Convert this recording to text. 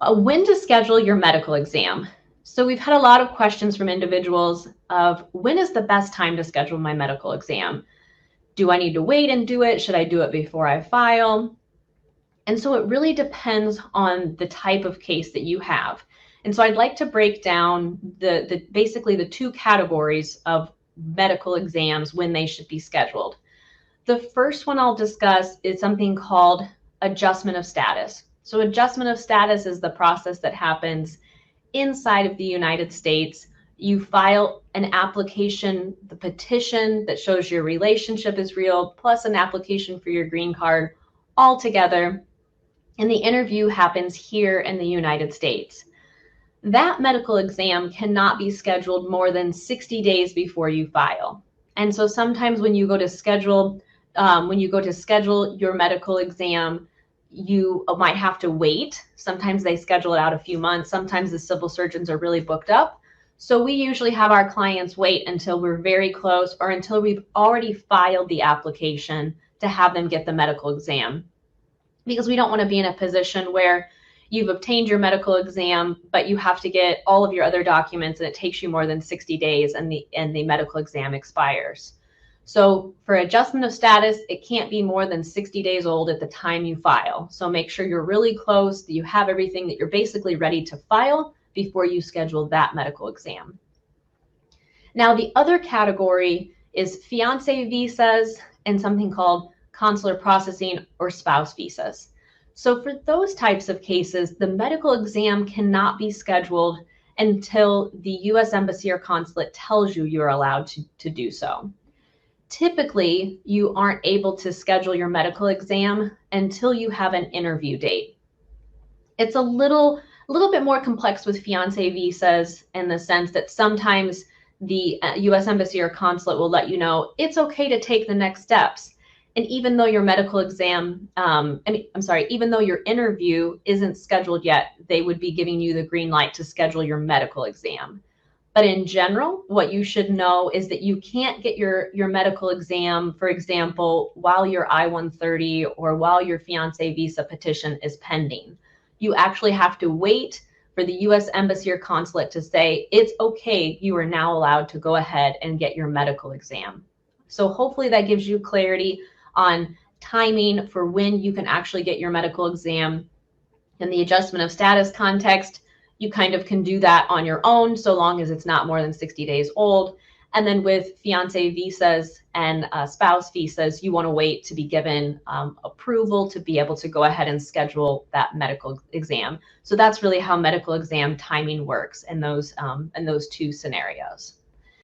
When to schedule your medical exam. So we've had a lot of questions from individuals of when is the best time to schedule my medical exam? Do I need to wait and do it? Should I do it before I file? And so it really depends on the type of case that you have. And so I'd like to break down basically the two categories of medical exams when they should be scheduled. The first one I'll discuss is something called adjustment of status. So adjustment of status is the process that happens inside of the United States. You file an application, the petition that shows your relationship is real, plus an application for your green card all together. And the interview happens here in the United States. That medical exam cannot be scheduled more than 60 days before you file. And so sometimes when you go to schedule your medical exam, you might have to wait. Sometimes they schedule it out a few months. Sometimes the civil surgeons are really booked up. So we usually have our clients wait until we're very close or until we've already filed the application to have them get the medical exam, because we don't want to be in a position where you've obtained your medical exam, but you have to get all of your other documents and it takes you more than 60 days and the medical exam expires. So for adjustment of status, it can't be more than 60 days old at the time you file. So make sure you're really close, that you have everything, that you're basically ready to file before you schedule that medical exam. Now, the other category is fiance visas and something called consular processing or spouse visas. So for those types of cases, the medical exam cannot be scheduled until the U.S. Embassy or consulate tells you you're allowed to do so. Typically, you aren't able to schedule your medical exam until you have an interview date. It's a little bit more complex with fiance visas in the sense that sometimes the U.S. Embassy or consulate will let you know it's okay to take the next steps. And even though your medical exam, even though your interview isn't scheduled yet, they would be giving you the green light to schedule your medical exam. But in general, what you should know is that you can't get your medical exam, for example, while your I-130 or while your fiance visa petition is pending. You actually have to wait for the U.S. Embassy or consulate to say, it's okay, you are now allowed to go ahead and get your medical exam. So hopefully that gives you clarity on timing for when you can actually get your medical exam. In the adjustment of status context, you kind of can do that on your own so long as it's not more than 60 days old. And then with fiance visas and spouse visas, you want to wait to be given approval to be able to go ahead and schedule that medical exam. So that's really how medical exam timing works in those two scenarios.